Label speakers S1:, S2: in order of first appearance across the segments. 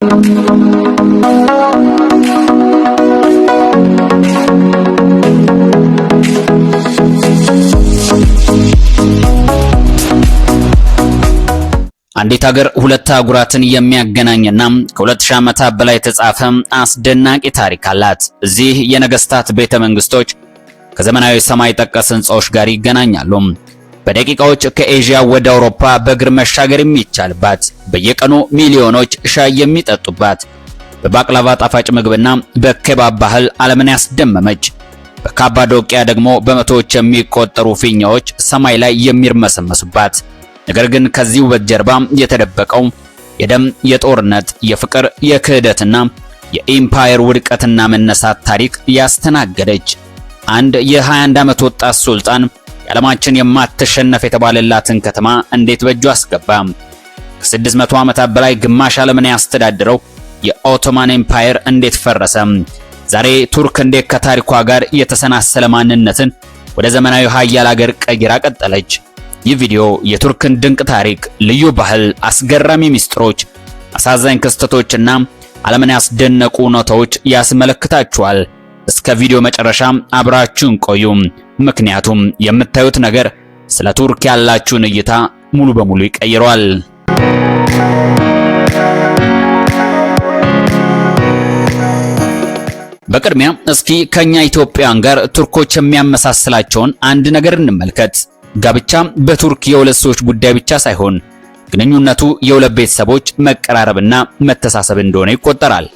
S1: አንዲት ሀገር ሁለት አህጉራትን የሚያገናኝና ከ2000 ዓመታት በላይ የተጻፈ አስደናቂ ታሪክ አላት። እዚህ የነገስታት ቤተ መንግስቶች ከዘመናዊ ሰማይ ጠቀስ ህንጻዎች ጋር ይገናኛሉ። በደቂቃዎች ከኤዥያ ወደ አውሮፓ በእግር መሻገር የሚቻልባት፣ በየቀኑ ሚሊዮኖች ሻይ የሚጠጡባት፣ በባቅላቫ ጣፋጭ ምግብና በኬባብ ባህል ዓለምን ያስደመመች፣ በካፓዶቂያ ደግሞ በመቶዎች የሚቆጠሩ ፊኛዎች ሰማይ ላይ የሚርመሰመሱባት፣ ነገር ግን ከዚህ ውበት ጀርባ የተደበቀው የደም፣ የጦርነት፣ የፍቅር፣ የክህደትና የኢምፓየር ውድቀትና መነሳት ታሪክ ያስተናገደች አንድ የ21 ዓመት ወጣት ሱልጣን የዓለማችን የማትሸነፍ የተባለላትን ከተማ እንዴት በእጁ አስገባ? ከ600 ዓመታት በላይ ግማሽ ዓለምን ያስተዳድረው የኦቶማን ኤምፓየር እንዴት ፈረሰ? ዛሬ ቱርክ እንዴት ከታሪኳ ጋር የተሰናሰለ ማንነትን ወደ ዘመናዊ ሀያል ሀገር ቀይራ ቀጠለች? ይህ ቪዲዮ የቱርክን ድንቅ ታሪክ፣ ልዩ ባህል፣ አስገራሚ ሚስጥሮች፣ አሳዛኝ ክስተቶችና ዓለምን ያስደነቁ እውነታዎች ያስመለክታችኋል። እስከ ቪዲዮ መጨረሻ አብራችሁን ቆዩ፣ ምክንያቱም የምታዩት ነገር ስለ ቱርክ ያላችሁን እይታ ሙሉ በሙሉ ይቀይረዋል። በቅድሚያ እስኪ ከኛ ኢትዮጵያውያን ጋር ቱርኮች የሚያመሳስላቸውን አንድ ነገር እንመልከት። ጋብቻ በቱርክ የሁለት ሰዎች ጉዳይ ብቻ ሳይሆን ግንኙነቱ የሁለት ቤተሰቦች መቀራረብና መተሳሰብ እንደሆነ ይቆጠራል።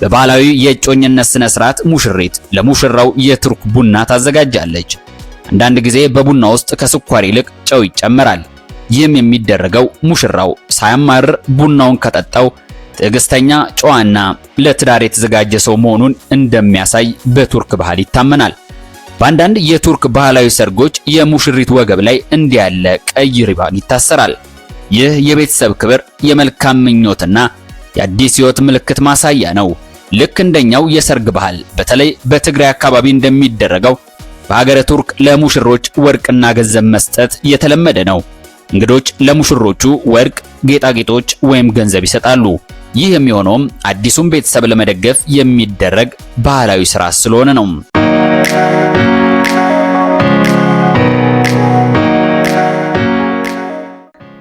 S1: በባህላዊ የእጮኝነት ስነ ስርዓት ሙሽሪት ለሙሽራው የቱርክ ቡና ታዘጋጃለች። አንዳንድ ጊዜ በቡና ውስጥ ከስኳር ይልቅ ጨው ይጨመራል። ይህም የሚደረገው ሙሽራው ሳያማርር ቡናውን ከጠጣው ትዕግስተኛ፣ ጨዋና ለትዳር የተዘጋጀ ሰው መሆኑን እንደሚያሳይ በቱርክ ባህል ይታመናል። በአንዳንድ የቱርክ ባህላዊ ሰርጎች የሙሽሪት ወገብ ላይ እንዲህ ያለ ቀይ ሪባን ይታሰራል። ይህ የቤተሰብ ክብር፣ የመልካም ምኞትና የአዲስ ሕይወት ምልክት ማሳያ ነው። ልክ እንደኛው የሰርግ ባህል በተለይ በትግራይ አካባቢ እንደሚደረገው በሀገረ ቱርክ ለሙሽሮች ወርቅና ገንዘብ መስጠት የተለመደ ነው። እንግዶች ለሙሽሮቹ ወርቅ፣ ጌጣጌጦች ወይም ገንዘብ ይሰጣሉ። ይህ የሚሆነውም አዲሱን ቤተሰብ ለመደገፍ የሚደረግ ባህላዊ ስራ ስለሆነ ነው።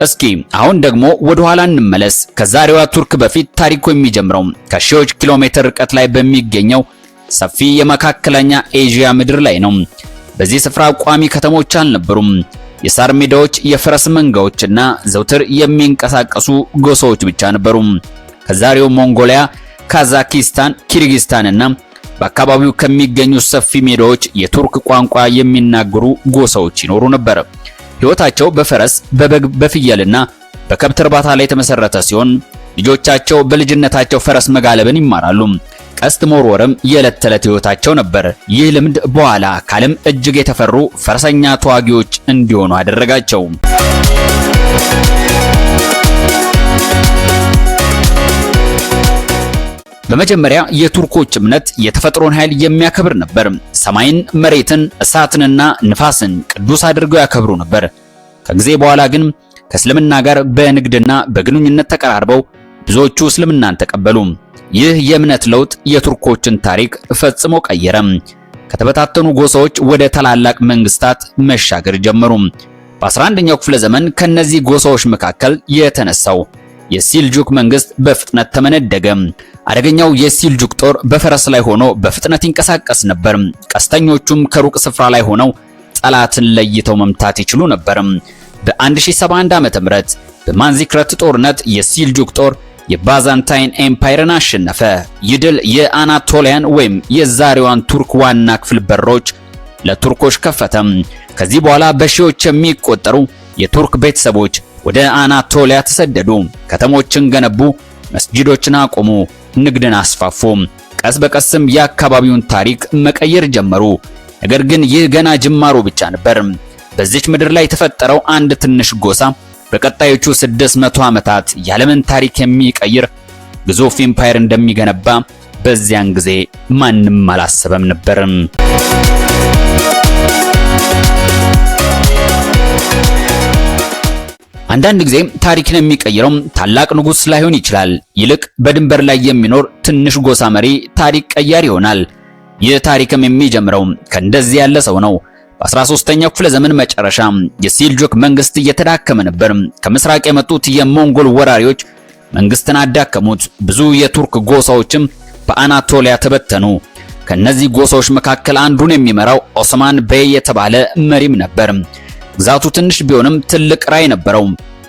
S1: እስኪ አሁን ደግሞ ወደ ኋላ እንመለስ። ከዛሬዋ ቱርክ በፊት ታሪኩ የሚጀምረው ከሺዎች ኪሎ ሜትር ርቀት ላይ በሚገኘው ሰፊ የመካከለኛ ኤዥያ ምድር ላይ ነው። በዚህ ስፍራ ቋሚ ከተሞች አልነበሩም። የሳር ሜዳዎች፣ የፈረስ መንጋዎችና ዘውትር የሚንቀሳቀሱ ጎሳዎች ብቻ ነበሩ። ከዛሬው ሞንጎሊያ፣ ካዛኪስታን፣ ኪርጊስታንና በአካባቢው ከሚገኙ ሰፊ ሜዳዎች የቱርክ ቋንቋ የሚናገሩ ጎሳዎች ይኖሩ ነበር። ሕይወታቸው በፈረስ፣ በበግ፣ በፍየልና በከብት እርባታ ላይ የተመሰረተ ሲሆን ልጆቻቸው በልጅነታቸው ፈረስ መጋለብን ይማራሉ። ቀስት መወርወርም የዕለት ተዕለት ሕይወታቸው ነበር። ይህ ልምድ በኋላ ከዓለም እጅግ የተፈሩ ፈረሰኛ ተዋጊዎች እንዲሆኑ አደረጋቸው። በመጀመሪያ የቱርኮች እምነት የተፈጥሮን ኃይል የሚያከብር ነበር። ሰማይን፣ መሬትን፣ እሳትንና ንፋስን ቅዱስ አድርገው ያከብሩ ነበር። ከጊዜ በኋላ ግን ከእስልምና ጋር በንግድና በግንኙነት ተቀራርበው ብዙዎቹ እስልምናን ተቀበሉ። ይህ የእምነት ለውጥ የቱርኮችን ታሪክ ፈጽሞ ቀየረ። ከተበታተኑ ጎሳዎች ወደ ታላላቅ መንግስታት መሻገር ጀመሩ። በ11ኛው ክፍለ ዘመን ከነዚህ ጎሳዎች መካከል የተነሳው የሲልጁክ መንግስት በፍጥነት ተመነደገ። አደገኛው የሲልጁክ ጦር በፈረስ ላይ ሆኖ በፍጥነት ይንቀሳቀስ ነበር። ቀስተኞቹም ከሩቅ ስፍራ ላይ ሆነው ጠላትን ለይተው መምታት ይችሉ ነበር። በ1071 ዓመተ ምህረት በማንዚክረት ጦርነት የሲልጁክ ጦር የባዛንታይን ኤምፓየርን አሸነፈ። ይህ ድል የአናቶሊያን ወይም የዛሬዋን ቱርክ ዋና ክፍል በሮች ለቱርኮች ከፈተ። ከዚህ በኋላ በሺዎች የሚቆጠሩ የቱርክ ቤተሰቦች ወደ አናቶሊያ ተሰደዱ። ከተሞችን ገነቡ፣ መስጂዶችን አቆሙ፣ ንግድን አስፋፉ። ቀስ በቀስም የአካባቢውን ታሪክ መቀየር ጀመሩ። ነገር ግን ይህ ገና ጅማሮ ብቻ ነበር። በዚች ምድር ላይ የተፈጠረው አንድ ትንሽ ጎሳ በቀጣዮቹ 600 ዓመታት የዓለምን ታሪክ የሚቀይር ግዙፍ ኢምፓየር እንደሚገነባ በዚያን ጊዜ ማንም አላሰበም ነበር። አንዳንድ ጊዜ ታሪክን የሚቀይረው ታላቅ ንጉስ ላይሆን ይችላል። ይልቅ በድንበር ላይ የሚኖር ትንሽ ጎሳ መሪ ታሪክ ቀያሪ ይሆናል። ይህ ታሪክም የሚጀምረው ከእንደዚህ ያለ ሰው ነው። በ13ኛው ክፍለ ዘመን መጨረሻ የሴልጁክ መንግስት እየተዳከመ ነበር። ከምስራቅ የመጡት የሞንጎል ወራሪዎች መንግስትን አዳከሙት። ብዙ የቱርክ ጎሳዎችም በአናቶሊያ ተበተኑ። ከነዚህ ጎሳዎች መካከል አንዱን የሚመራው ኦስማን ቤይ የተባለ መሪም ነበር። ግዛቱ ትንሽ ቢሆንም ትልቅ ራዕይ ነበረው።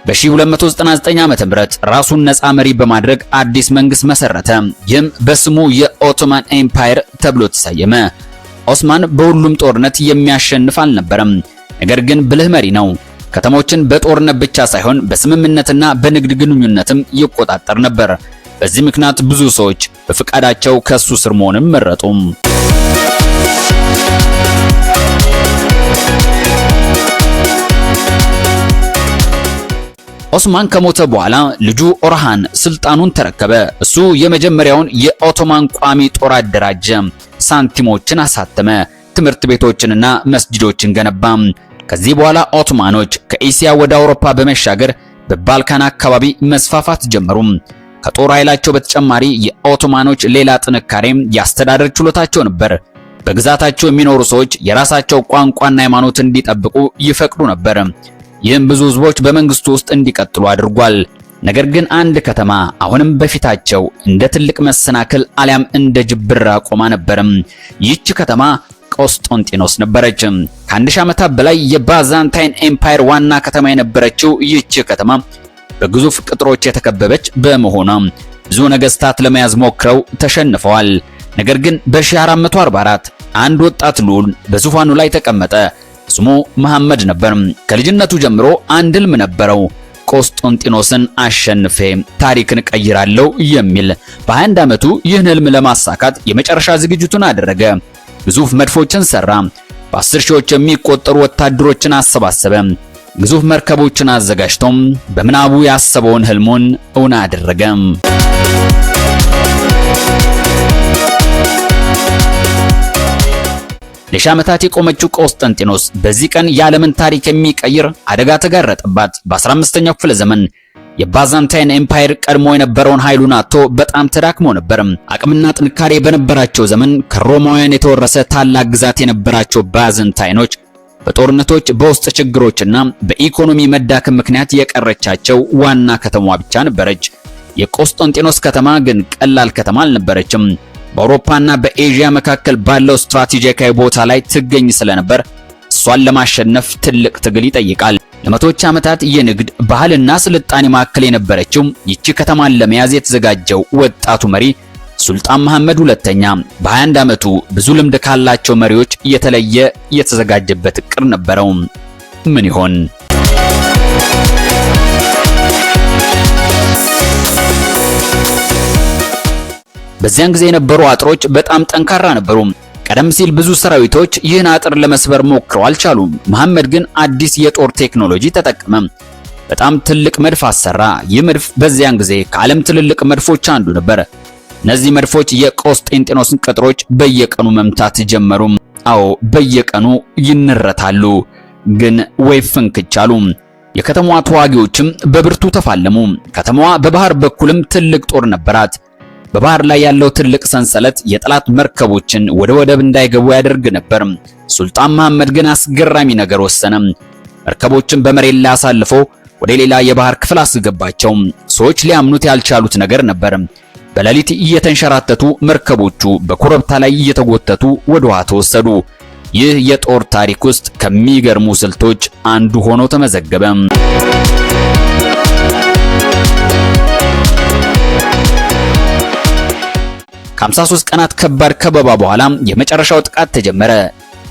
S1: በ1299 ዓመተ ምህረት ራሱን ነፃ መሪ በማድረግ አዲስ መንግስት መሰረተ። ይህም በስሙ የኦቶማን ኤምፓየር ተብሎ ተሰየመ። ኦስማን በሁሉም ጦርነት የሚያሸንፍ አልነበረም፣ ነገር ግን ብልህ መሪ ነው። ከተሞችን በጦርነት ብቻ ሳይሆን በስምምነትና በንግድ ግንኙነትም ይቆጣጠር ነበር። በዚህ ምክንያት ብዙ ሰዎች በፍቃዳቸው ከሱ ስር መሆንን መረጡ። ኦስማን ከሞተ በኋላ ልጁ ኦርሃን ስልጣኑን ተረከበ። እሱ የመጀመሪያውን የኦቶማን ቋሚ ጦር አደራጀ፣ ሳንቲሞችን አሳተመ፣ ትምህርት ቤቶችንና መስጂዶችን ገነባ። ከዚህ በኋላ ኦቶማኖች ከኤስያ ወደ አውሮፓ በመሻገር በባልካን አካባቢ መስፋፋት ጀመሩ። ከጦር ኃይላቸው በተጨማሪ የኦቶማኖች ሌላ ጥንካሬም የአስተዳደር ችሎታቸው ነበር። በግዛታቸው የሚኖሩ ሰዎች የራሳቸው ቋንቋና ሃይማኖት እንዲጠብቁ ይፈቅዱ ነበር። ይህም ብዙ ህዝቦች በመንግስቱ ውስጥ እንዲቀጥሉ አድርጓል። ነገር ግን አንድ ከተማ አሁንም በፊታቸው እንደ ትልቅ መሰናክል አሊያም እንደ ጅብራ ቆማ ነበርም። ይህች ከተማ ቆስጦንጢኖስ ነበረች። ከ1000 ዓመታት በላይ የባዛንታይን ኤምፓየር ዋና ከተማ የነበረችው ይህች ከተማ በግዙፍ ቅጥሮች የተከበበች በመሆኗ ብዙ ነገስታት ለመያዝ ሞክረው ተሸንፈዋል። ነገር ግን በ1444 አንድ ወጣት ልዑል በዙፋኑ ላይ ተቀመጠ። ስሙ መሐመድ ነበር። ከልጅነቱ ጀምሮ አንድ ህልም ነበረው፣ ቆስጦንጢኖስን አሸንፌ ታሪክን ቀይራለሁ የሚል። በ21 ዓመቱ ይህን ህልም ለማሳካት የመጨረሻ ዝግጅቱን አደረገ። ግዙፍ መድፎችን ሰራ። በ10 ሺዎች የሚቆጠሩ ወታደሮችን አሰባሰበ። ግዙፍ መርከቦችን አዘጋጅቶም በምናቡ ያሰበውን ህልሙን እውን አደረገ። ለሺህ ዓመታት የቆመችው ቆስጠንጢኖስ በዚህ ቀን የዓለምን ታሪክ የሚቀይር አደጋ ተጋረጠባት። በ15ኛው ክፍለ ዘመን የባዛንታይን ኤምፓየር ቀድሞ የነበረውን ኃይሉን አጥቶ በጣም ተዳክሞ ነበር። አቅምና ጥንካሬ በነበራቸው ዘመን ከሮማውያን የተወረሰ ታላቅ ግዛት የነበራቸው ባዛንታይኖች በጦርነቶች በውስጥ ችግሮችና በኢኮኖሚ መዳከም ምክንያት የቀረቻቸው ዋና ከተማዋ ብቻ ነበረች። የቆስጠንጢኖስ ከተማ ግን ቀላል ከተማ አልነበረችም። በአውሮፓና በኤዥያ መካከል ባለው ስትራቴጂካዊ ቦታ ላይ ትገኝ ስለነበር እሷን ለማሸነፍ ትልቅ ትግል ይጠይቃል። ለመቶዎች ዓመታት የንግድ ባህልና ስልጣኔ ማዕከል የነበረችው ይቺ ከተማን ለመያዝ የተዘጋጀው ወጣቱ መሪ ሱልጣን መሐመድ ሁለተኛ በ21 ዓመቱ ብዙ ልምድ ካላቸው መሪዎች የተለየ የተዘጋጀበት እቅድ ነበረው። ምን ይሆን? በዚያን ጊዜ የነበሩ አጥሮች በጣም ጠንካራ ነበሩ። ቀደም ሲል ብዙ ሰራዊቶች ይህን አጥር ለመስበር ሞክረው አልቻሉም። መሐመድ ግን አዲስ የጦር ቴክኖሎጂ ተጠቀመ። በጣም ትልቅ መድፍ አሰራ። ይህ መድፍ በዚያን ጊዜ ከዓለም ትልልቅ መድፎች አንዱ ነበር። እነዚህ መድፎች የቆስጠንጢኖስን ቅጥሮች በየቀኑ መምታት ጀመሩ። አዎ በየቀኑ ይንረታሉ፣ ግን ወይ ፍንክች አሉ። የከተማዋ ተዋጊዎችም በብርቱ ተፋለሙ። ከተማዋ በባህር በኩልም ትልቅ ጦር ነበራት። በባህር ላይ ያለው ትልቅ ሰንሰለት የጠላት መርከቦችን ወደ ወደብ እንዳይገቡ ያደርግ ነበር። ሱልጣን መሐመድ ግን አስገራሚ ነገር ወሰነ። መርከቦችን በመሬት ላይ አሳልፎ ወደ ሌላ የባህር ክፍል አስገባቸው። ሰዎች ሊያምኑት ያልቻሉት ነገር ነበር። በሌሊት እየተንሸራተቱ መርከቦቹ በኮረብታ ላይ እየተጎተቱ ወደ ውሃ ተወሰዱ። ይህ የጦር ታሪክ ውስጥ ከሚገርሙ ስልቶች አንዱ ሆኖ ተመዘገበ። ከ53 ቀናት ከባድ ከበባ በኋላ የመጨረሻው ጥቃት ተጀመረ።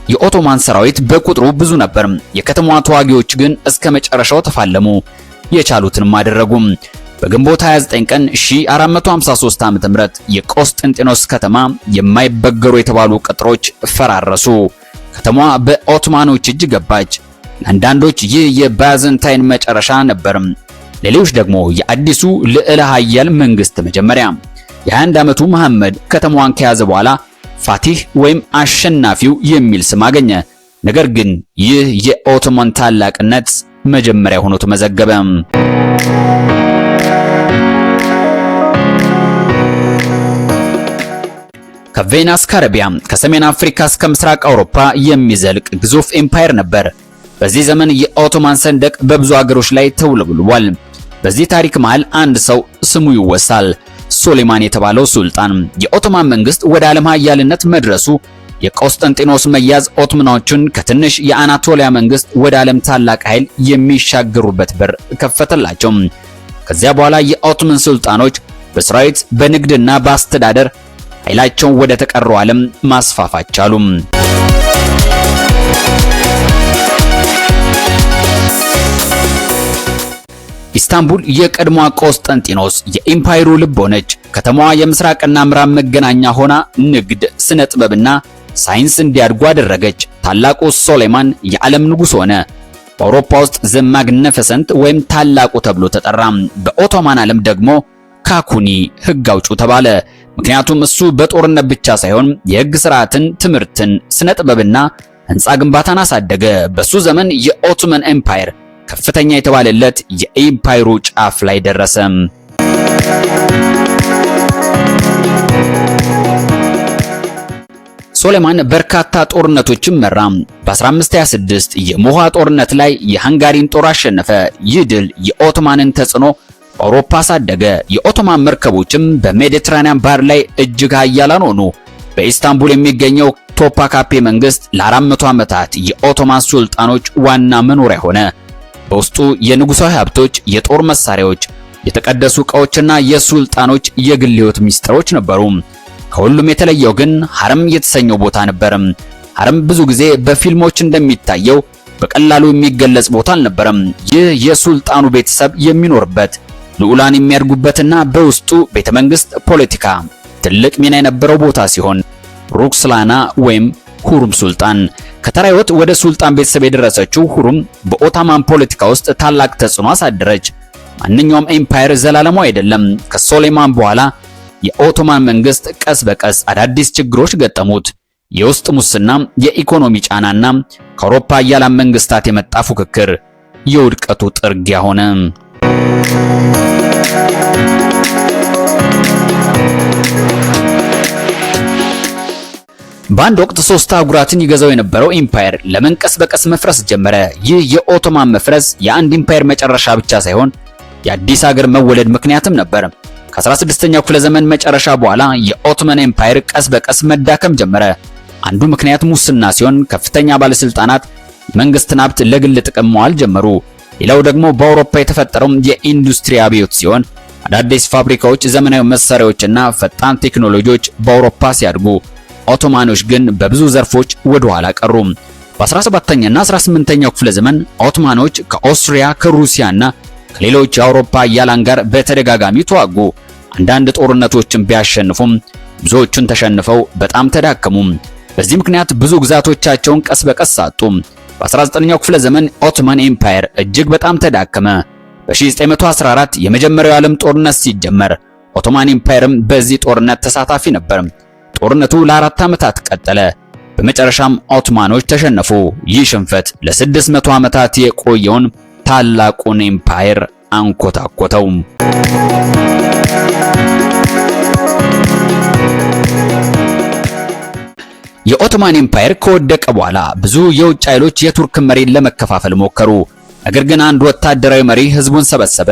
S1: የኦቶማን ሰራዊት በቁጥሩ ብዙ ነበር። የከተማዋ ተዋጊዎች ግን እስከ መጨረሻው ተፋለሙ። የቻሉትንም አደረጉ። በግንቦት 29 ቀን 1453 ዓ.ም የቆስጠንጢኖስ ከተማ የማይበገሩ የተባሉ ቅጥሮች ፈራረሱ። ከተማዋ በኦቶማኖች እጅ ገባች። ለአንዳንዶች ይህ የባዛንታይን መጨረሻ ነበር፣ ሌሎች ደግሞ የአዲሱ ልዕለ ኃያል መንግስት መጀመሪያ። የ21 ዓመቱ መሐመድ ከተማዋን ከያዘ በኋላ ፋቲህ ወይም አሸናፊው የሚል ስም አገኘ። ነገር ግን ይህ የኦቶማን ታላቅነት መጀመሪያ ሆኖ ተመዘገበ። ከቬና እስከ አረቢያ ከሰሜን አፍሪካ እስከ ምስራቅ አውሮፓ የሚዘልቅ ግዙፍ ኤምፓየር ነበር። በዚህ ዘመን የኦቶማን ሰንደቅ በብዙ አገሮች ላይ ተውለብልቧል። በዚህ ታሪክ መሃል አንድ ሰው ስሙ ይወሳል። ሱሌማን የተባለው ሱልጣን። የኦቶማን መንግስት ወደ ዓለም ኃያልነት መድረሱ፣ የቆስጠንጢኖስ መያዝ ኦቶማኖችን ከትንሽ የአናቶሊያ መንግስት ወደ ዓለም ታላቅ ኃይል የሚሻገሩበት በር ከፈተላቸው። ከዚያ በኋላ የኦቶማን ሱልጣኖች በሰራዊት በንግድና በአስተዳደር ኃይላቸውን ወደ ተቀረው ዓለም ማስፋፋት ቻሉ። ኢስታንቡል የቀድሞዋ ቆስጠንጢኖስ የኢምፓየሩ ልብ ሆነች። ከተማዋ የምስራቅና ምዕራብ መገናኛ ሆና ንግድ፣ ስነ ጥበብና ሳይንስ እንዲያድጉ አደረገች። ታላቁ ሱሌማን የዓለም ንጉሥ ሆነ። በአውሮፓ ውስጥ ዘ ማግኒፊሰንት ወይም ታላቁ ተብሎ ተጠራ። በኦቶማን ዓለም ደግሞ ካኩኒ ሕግ አውጪው ተባለ። ምክንያቱም እሱ በጦርነት ብቻ ሳይሆን የሕግ ስርዓትን፣ ትምህርትን፣ ስነ ጥበብና ህንፃ ግንባታን አሳደገ። በሱ ዘመን የኦቶማን ኤምፓየር ከፍተኛ የተባለለት የኤምፓየሩ ጫፍ ላይ ደረሰ። ሱሌማን በርካታ ጦርነቶችን መራ። በ1526 የሞሃ ጦርነት ላይ የሃንጋሪን ጦር አሸነፈ። ይህ ድል የኦቶማንን ተጽዕኖ በአውሮፓ አሳደገ። የኦቶማን መርከቦችም በሜዲትራኒያን ባህር ላይ እጅግ ኃያላን ሆኑ። በኢስታንቡል የሚገኘው ቶፓካፔ መንግስት ለ400 ዓመታት የኦቶማን ሱልጣኖች ዋና መኖሪያ ሆነ። በውስጡ የንጉሳዊ ሀብቶች፣ የጦር መሳሪያዎች፣ የተቀደሱ ዕቃዎችና የሱልጣኖች የግል ሕይወት ሚስጥሮች ነበሩ። ከሁሉም የተለየው ግን ሐረም የተሰኘው ቦታ ነበር። ሐረም ብዙ ጊዜ በፊልሞች እንደሚታየው በቀላሉ የሚገለጽ ቦታ አልነበረም። ይህ የሱልጣኑ ቤተሰብ የሚኖርበት፣ ልዑላን የሚያድጉበትና በውስጡ ቤተመንግስት፣ ፖለቲካ ትልቅ ሚና የነበረው ቦታ ሲሆን ሩክስላና ወይም ሁሩም ሱልጣን ከተራ ሕይወት ወደ ሱልጣን ቤተሰብ የደረሰችው ሁሩም በኦቶማን ፖለቲካ ውስጥ ታላቅ ተጽዕኖ አሳደረች። ማንኛውም ኤምፓየር ዘላለማዊ አይደለም። ከሱሌማን በኋላ የኦቶማን መንግስት ቀስ በቀስ አዳዲስ ችግሮች ገጠሙት። የውስጥ ሙስና፣ የኢኮኖሚ ጫናና ከአውሮፓ ኃያላን መንግስታት የመጣ ፉክክር የውድቀቱ ጥርጊያ ሆነ። በአንድ ወቅት 3 አህጉራትን ይገዛው የነበረው ኤምፓየር ለምን ቀስ በቀስ መፍረስ ጀመረ? ይህ የኦቶማን መፍረስ የአንድ ኤምፓየር መጨረሻ ብቻ ሳይሆን የአዲስ ሀገር መወለድ ምክንያትም ነበር። ከ16ኛው ክፍለ ዘመን መጨረሻ በኋላ የኦቶማን ኤምፓየር ቀስ በቀስ መዳከም ጀመረ። አንዱ ምክንያት ሙስና ሲሆን ከፍተኛ ባለስልጣናት የመንግስትን ሀብት ለግል ጥቅም መዋል ጀመሩ። ሌላው ደግሞ በአውሮፓ የተፈጠረው የኢንዱስትሪ አብዮት ሲሆን አዳዲስ ፋብሪካዎች፣ ዘመናዊ መሳሪያዎችና ፈጣን ቴክኖሎጂዎች በአውሮፓ ሲያድጉ፣ ኦቶማኖች ግን በብዙ ዘርፎች ወደ ኋላ ቀሩ። በ17ኛና 18ኛው ክፍለ ዘመን ኦቶማኖች ከኦስትሪያ ከሩሲያና ከሌሎች የአውሮፓ ኃያላን ጋር በተደጋጋሚ ተዋጉ። አንዳንድ ጦርነቶችን ቢያሸንፉም ብዙዎቹን ተሸንፈው በጣም ተዳከሙ። በዚህ ምክንያት ብዙ ግዛቶቻቸውን ቀስ በቀስ አጡ። በ19ኛው ክፍለ ዘመን ኦቶማን ኤምፓየር እጅግ በጣም ተዳከመ። በ1914 የመጀመሪያው ዓለም ጦርነት ሲጀመር ኦቶማን ኤምፓየርም በዚህ ጦርነት ተሳታፊ ነበር። ጦርነቱ ለ4 ዓመታት ቀጠለ። በመጨረሻም ኦቶማኖች ተሸነፉ። ይህ ሽንፈት ለ600 ዓመታት የቆየውን ታላቁን ኤምፓየር አንኮታኮተው። የኦቶማን ኤምፓየር ከወደቀ በኋላ ብዙ የውጭ ኃይሎች የቱርክን መሬት ለመከፋፈል ሞከሩ። ነገር ግን አንድ ወታደራዊ መሪ ህዝቡን ሰበሰበ።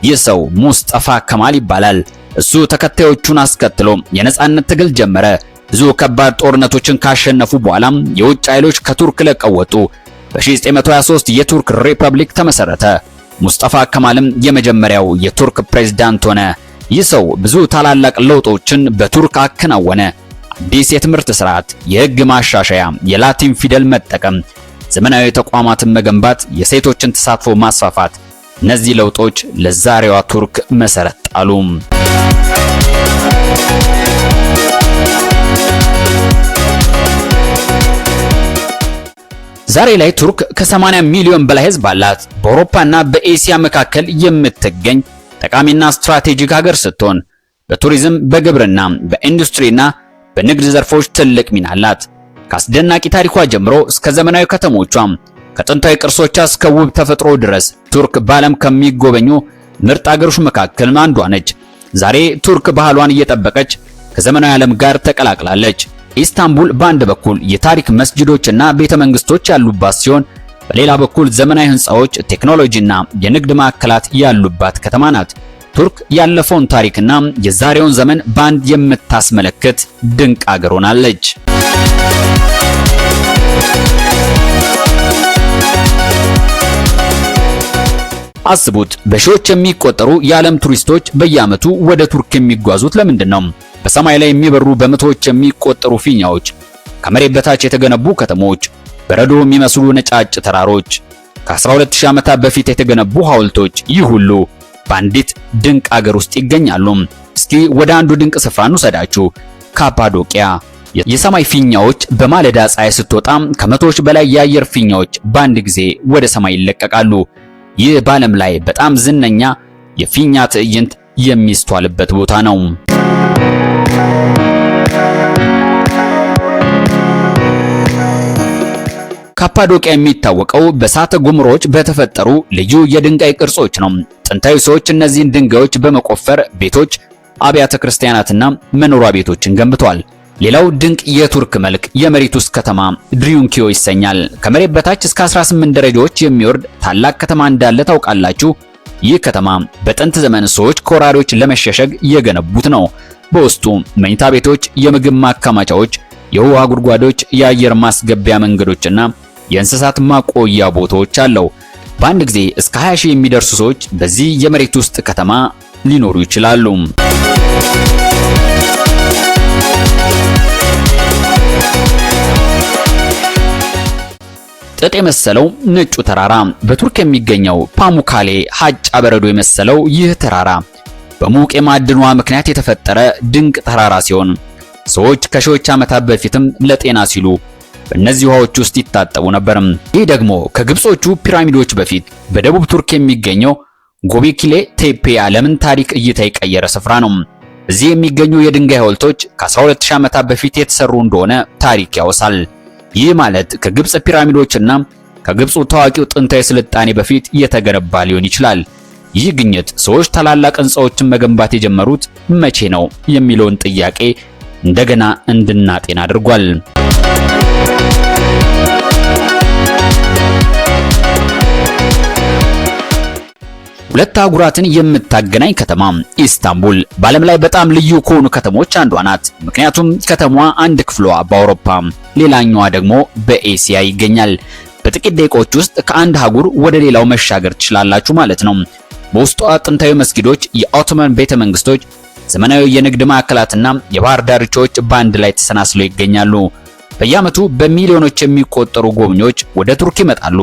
S1: ይህ ሰው ሙስጠፋ ከማል ይባላል። እሱ ተከታዮቹን አስከትሎ የነጻነት ትግል ጀመረ። ብዙ ከባድ ጦርነቶችን ካሸነፉ በኋላም የውጭ ኃይሎች ከቱርክ ለቀው ወጡ። በ1923 የቱርክ ሪፐብሊክ ተመሰረተ። ሙስጠፋ ከማልም የመጀመሪያው የቱርክ ፕሬዝዳንት ሆነ። ይህ ሰው ብዙ ታላላቅ ለውጦችን በቱርክ አከናወነ። አዲስ የትምህርት ስርዓት፣ የህግ ማሻሻያ፣ የላቲን ፊደል መጠቀም፣ ዘመናዊ ተቋማትን መገንባት፣ የሴቶችን ተሳትፎ ማስፋፋት፣ እነዚህ ለውጦች ለዛሬዋ ቱርክ መሰረት ጣሉ። ዛሬ ላይ ቱርክ ከ80 ሚሊዮን በላይ ህዝብ አላት። በአውሮፓና በኤሲያ መካከል የምትገኝ ጠቃሚና ስትራቴጂክ ሀገር ስትሆን በቱሪዝም፣ በግብርና፣ በኢንዱስትሪና በንግድ ዘርፎች ትልቅ ሚና አላት። ከአስደናቂ ታሪኳ ጀምሮ እስከ ዘመናዊ ከተሞቿ ከጥንታዊ ቅርሶቿ እስከ ውብ ተፈጥሮ ድረስ ቱርክ በዓለም ከሚጎበኙ ምርጥ አገሮች መካከል አንዷ ነች። ዛሬ ቱርክ ባህሏን እየጠበቀች ከዘመናዊ ዓለም ጋር ተቀላቅላለች። ኢስታንቡል በአንድ በኩል የታሪክ መስጂዶችና ቤተመንግስቶች ያሉባት ሲሆን በሌላ በኩል ዘመናዊ ህንጻዎች፣ ቴክኖሎጂና የንግድ ማዕከላት ያሉባት ከተማ ናት። ቱርክ ያለፈውን ታሪክና የዛሬውን ዘመን በአንድ የምታስመለክት ድንቅ አገር ሆናለች። አስቡት፣ በሺዎች የሚቆጠሩ የዓለም ቱሪስቶች በየዓመቱ ወደ ቱርክ የሚጓዙት ለምንድን ነው? በሰማይ ላይ የሚበሩ በመቶዎች የሚቆጠሩ ፊኛዎች፣ ከመሬት በታች የተገነቡ ከተሞች፣ በረዶ የሚመስሉ ነጫጭ ተራሮች፣ ከ12000 ዓመታት በፊት የተገነቡ ሐውልቶች፣ ይህ ሁሉ በአንዲት ድንቅ አገር ውስጥ ይገኛሉ። እስኪ ወደ አንዱ ድንቅ ስፍራ እንውሰዳችሁ፣ ካፓዶቂያ። የሰማይ ፊኛዎች በማለዳ ፀሐይ ስትወጣ ከመቶዎች በላይ የአየር ፊኛዎች በአንድ ጊዜ ወደ ሰማይ ይለቀቃሉ። ይህ በዓለም ላይ በጣም ዝነኛ የፊኛ ትዕይንት የሚስተዋልበት ቦታ ነው። ካፓዶቂያ የሚታወቀው በእሳተ ገሞራዎች በተፈጠሩ ልዩ የድንጋይ ቅርጾች ነው። ጥንታዊ ሰዎች እነዚህን ድንጋዮች በመቆፈር ቤቶች፣ አብያተ ክርስቲያናትና መኖሪያ ቤቶችን ገንብተዋል። ሌላው ድንቅ የቱርክ መልክ የመሬት ውስጥ ከተማ ድሪዩንኪዮ ይሰኛል። ከመሬት በታች እስከ 18 ደረጃዎች የሚወርድ ታላቅ ከተማ እንዳለ ታውቃላችሁ? ይህ ከተማ በጥንት ዘመን ሰዎች ከወራሪዎች ለመሸሸግ የገነቡት ነው። በውስጡ መኝታ ቤቶች፣ የምግብ ማከማቻዎች፣ የውሃ ጉድጓዶች፣ የአየር ማስገቢያ መንገዶችና የእንስሳት ማቆያ ቦታዎች አለው። በአንድ ጊዜ እስከ 20 ሺህ የሚደርሱ ሰዎች በዚህ የመሬት ውስጥ ከተማ ሊኖሩ ይችላሉ። ጥጥ የመሰለው ነጩ ተራራ በቱርክ የሚገኘው ፓሙካሌ ሀጫ በረዶ የመሰለው ይህ ተራራ በሙቅ የማዕድን ውሃ ምክንያት የተፈጠረ ድንቅ ተራራ ሲሆን ሰዎች ከሺዎች ዓመታት በፊትም ለጤና ሲሉ በእነዚህ ውሃዎች ውስጥ ይታጠቡ ነበር። ይህ ደግሞ ከግብጾቹ ፒራሚዶች በፊት በደቡብ ቱርክ የሚገኘው ጎቤኪሌ ቴፔ ዓለምን ታሪክ እይታ የቀየረ ስፍራ ነው። እዚህ የሚገኙ የድንጋይ ሐውልቶች ከ12000 ዓመታት በፊት የተሰሩ እንደሆነ ታሪክ ያወሳል። ይህ ማለት ከግብጽ ፒራሚዶችና ከግብጹ ታዋቂው ጥንታዊ ስልጣኔ በፊት የተገነባ ሊሆን ይችላል። ይህ ግኝት ሰዎች ታላላቅ ሕንፃዎችን መገንባት የጀመሩት መቼ ነው የሚለውን ጥያቄ እንደገና እንድናጤን አድርጓል። ሁለት አህጉራትን የምታገናኝ ከተማ ኢስታንቡል በዓለም ላይ በጣም ልዩ ከሆኑ ከተሞች አንዷ ናት። ምክንያቱም ከተማዋ አንድ ክፍሏ በአውሮፓ ሌላኛዋ ደግሞ በኤሲያ ይገኛል። በጥቂት ደቂቃዎች ውስጥ ከአንድ አህጉር ወደ ሌላው መሻገር ትችላላችሁ ማለት ነው። በውስጧ ጥንታዊ መስጊዶች፣ የኦቶማን ቤተመንግስቶች፣ ዘመናዊ የንግድ ማዕከላትና የባህር ዳርቻዎች በአንድ ላይ ተሰናስለው ይገኛሉ። በየዓመቱ በሚሊዮኖች የሚቆጠሩ ጎብኚዎች ወደ ቱርክ ይመጣሉ።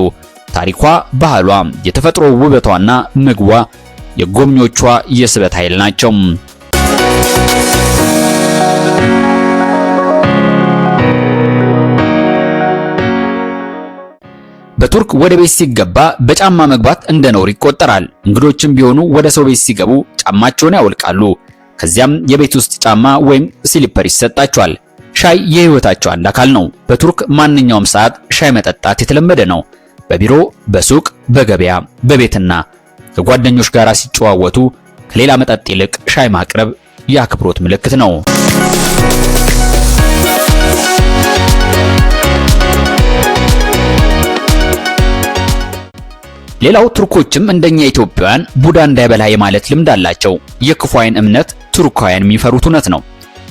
S1: ታሪኳ፣ ባህሏ፣ የተፈጥሮ ውበቷና ምግቧ የጎብኚዎቿ የስበት ኃይል ናቸው። በቱርክ ወደ ቤት ሲገባ በጫማ መግባት እንደ ነውር ይቆጠራል። እንግዶችም ቢሆኑ ወደ ሰው ቤት ሲገቡ ጫማቸውን ያወልቃሉ። ከዚያም የቤት ውስጥ ጫማ ወይም ስሊፐር ይሰጣቸዋል። ሻይ የህይወታቸው አንድ አካል ነው። በቱርክ ማንኛውም ሰዓት ሻይ መጠጣት የተለመደ ነው። በቢሮ፣ በሱቅ፣ በገበያ፣ በቤትና ከጓደኞች ጋር ሲጨዋወቱ ከሌላ መጠጥ ይልቅ ሻይ ማቅረብ የአክብሮት ምልክት ነው። ሌላው ቱርኮችም እንደኛ ኢትዮጵያውያን ቡዳ እንዳይበላ የማለት ልምድ አላቸው። የክፉ ዓይን እምነት ቱርካውያን የሚፈሩት እውነት ነው።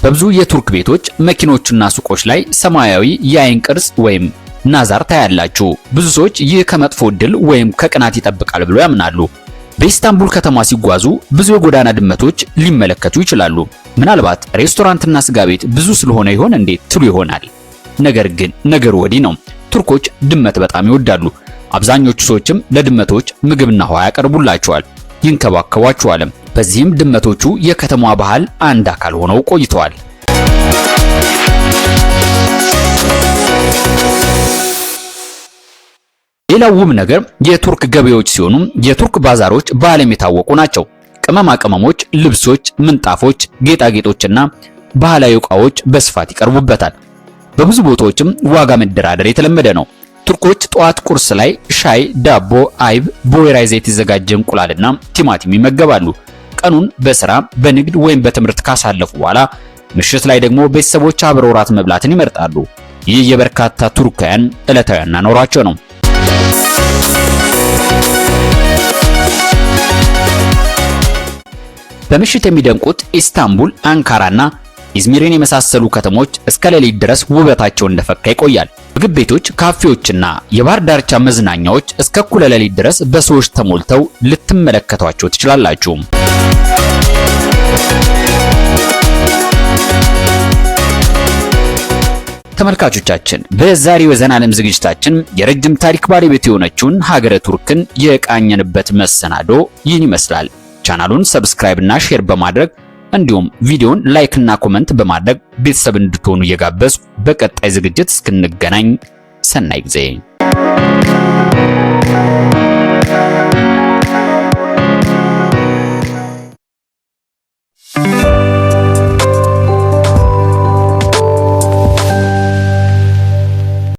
S1: በብዙ የቱርክ ቤቶች፣ መኪኖችና ሱቆች ላይ ሰማያዊ የዓይን ቅርጽ ወይም ናዛር ታያላችሁ። ብዙ ሰዎች ይህ ከመጥፎ ዕድል ወይም ከቅናት ይጠብቃል ብለው ያምናሉ። በኢስታንቡል ከተማ ሲጓዙ ብዙ የጎዳና ድመቶች ሊመለከቱ ይችላሉ። ምናልባት ሬስቶራንትና ስጋ ቤት ብዙ ስለሆነ ይሆን እንዴ ትሉ ይሆናል። ነገር ግን ነገሩ ወዲህ ነው። ቱርኮች ድመት በጣም ይወዳሉ። አብዛኞቹ ሰዎችም ለድመቶች ምግብና ውሃ ያቀርቡላቸዋል፣ ይንከባከቧቸዋልም። በዚህም ድመቶቹ የከተማዋ ባህል አንድ አካል ሆነው ቆይተዋል። ሌላው ውብ ነገር የቱርክ ገበያዎች ሲሆኑ የቱርክ ባዛሮች በዓለም የታወቁ ናቸው። ቅመማ ቅመሞች፣ ልብሶች፣ ምንጣፎች፣ ጌጣጌጦችና ባህላዊ ዕቃዎች በስፋት ይቀርቡበታል። በብዙ ቦታዎችም ዋጋ መደራደር የተለመደ ነው። ቱርኮች ጠዋት ቁርስ ላይ ሻይ፣ ዳቦ፣ አይብ፣ በወይራ ዘይት የተዘጋጀ እንቁላልና ቲማቲም ይመገባሉ። ቀኑን በስራ በንግድ ወይም በትምህርት ካሳለፉ በኋላ ምሽት ላይ ደግሞ ቤተሰቦች አብረው ራት መብላትን ይመርጣሉ። ይህ የበርካታ ቱርካውያን ዕለታዊ አኗኗራቸው ነው። በምሽት የሚደምቁት ኢስታንቡል፣ አንካራና ኢዝሚርን የመሳሰሉ ከተሞች እስከ ሌሊት ድረስ ውበታቸው እንደፈካ ይቆያል። ምግብ ቤቶች፣ ካፌዎችና የባህር ዳርቻ መዝናኛዎች እስከ እኩለ ሌሊት ድረስ በሰዎች ተሞልተው ልትመለከቷቸው ትችላላችሁ። ተመልካቾቻችን በዛሬው የዘና ዓለም ዝግጅታችን የረጅም ታሪክ ባለቤት የሆነችውን ሀገረ ቱርክን የቃኘንበት መሰናዶ ይህን ይመስላል። ቻናሉን ሰብስክራይብ እና ሼር በማድረግ እንዲሁም ቪዲዮን ላይክ እና ኮመንት በማድረግ ቤተሰብ እንድትሆኑ እየጋበዝኩ በቀጣይ ዝግጅት እስክንገናኝ ሰናይ ጊዜ